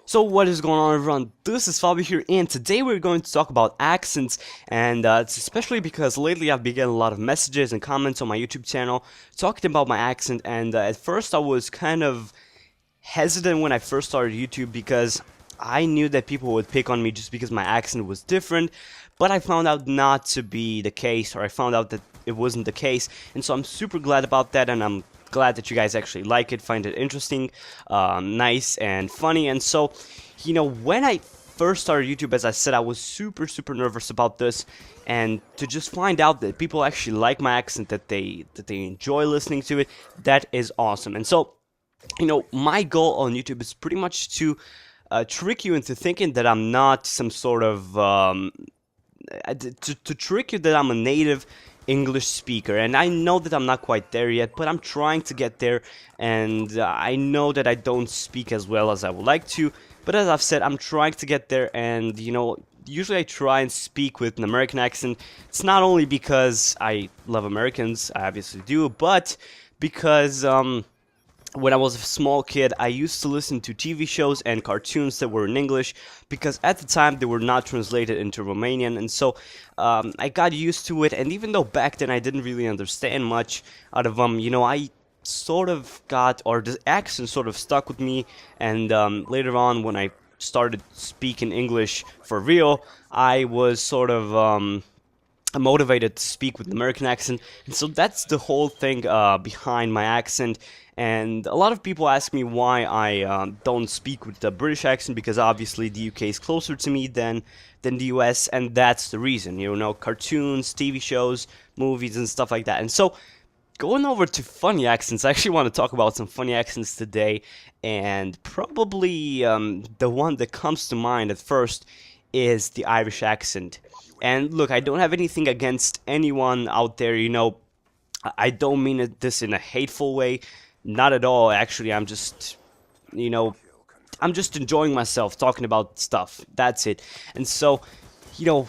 So what is going on, everyone? This is Fabio here, and today we're going to talk about accents, and it's especially because lately I've been getting a lot of messages and comments on my YouTube channel talking about my accent, and at first I was kind of hesitant when I first started YouTube because I knew that people would pick on me just because my accent was different, but I found out not to be the case, or I found out that it wasn't the case, and so I'm super glad about that, and I'm glad that you guys actually like it, find it interesting, nice, and funny. And so, when I first started YouTube, as I said, I was super nervous about this, and to just find out that people actually like my accent, that they enjoy listening to it, that is awesome. And so, my goal on YouTube is pretty much to trick you into thinking that I'm not some sort of to trick you that I'm a native English speaker, and I know that I'm not quite there yet, but I'm trying to get there, and I know that I don't speak as well as I would like to, but as I've said, I'm trying to get there, and usually I try and speak with an American accent. It's not only because I love Americans, I obviously do, but because when I was a small kid, I used to listen to TV shows and cartoons that were in English because at the time they were not translated into Romanian, and so I got used to it. And even though back then I didn't really understand much out of them, I sort of got, or the accent sort of stuck with me. And later on, when I started speaking English for real, I was sort of motivated to speak with an American accent, and so that's the whole thing behind my accent. And a lot of people ask me why I don't speak with the British accent, because obviously the UK is closer to me than the US, and that's the reason. Cartoons, TV shows, movies, and stuff like that. And so, going over to funny accents, I actually want to talk about some funny accents today, and probably the one that comes to mind at first is the Irish accent. And look, I don't have anything against anyone out there, I don't mean this in a hateful way, not at all. Actually, you know, I'm just enjoying myself talking about stuff. That's it. And so,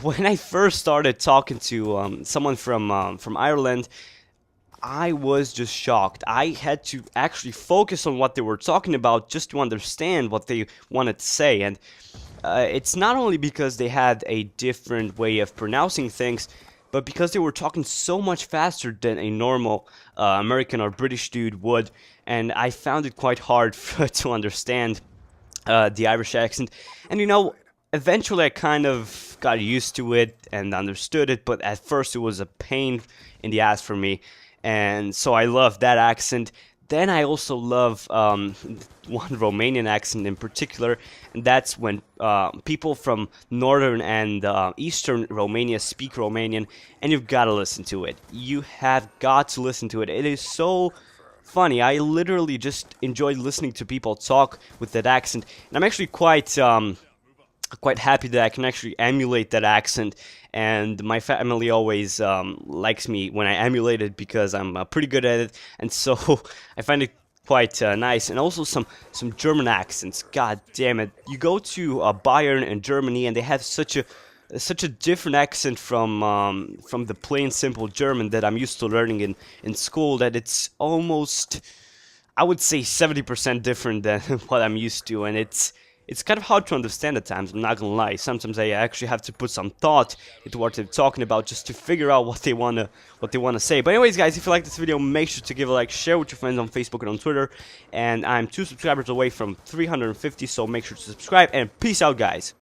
when I first started talking to someone from Ireland, I was just shocked. I had to actually focus on what they were talking about just to understand what they wanted to say. And it's not only because they had a different way of pronouncing things, but because they were talking so much faster than a normal American or British dude would, and I found it quite hard to understand the Irish accent. And eventually I kind of got used to it and understood it, but at first it was a pain in the ass for me, and so I love that accent. Then I also love one Romanian accent in particular, and that's when people from northern and eastern Romania speak Romanian, and you've got to listen to it. You have got to listen to it. It is so funny. I literally just enjoy listening to people talk with that accent, and I'm actually quite happy that I can actually emulate that accent, and my family always likes me when I emulate it because I'm pretty good at it, and so I find it quite nice. And also some German accents. God damn it! You go to Bayern in Germany, and they have such a different accent from the plain simple German that I'm used to learning in school, that it's almost, I would say, 70% different than what I'm used to, and it's kind of hard to understand at times, I'm not gonna lie. Sometimes I actually have to put some thought into what they're talking about just to figure out what they wanna say. But anyways, guys, if you like this video, make sure to give a like, share with your friends on Facebook and on Twitter. And I'm 2 subscribers away from 350, so make sure to subscribe, and peace out, guys.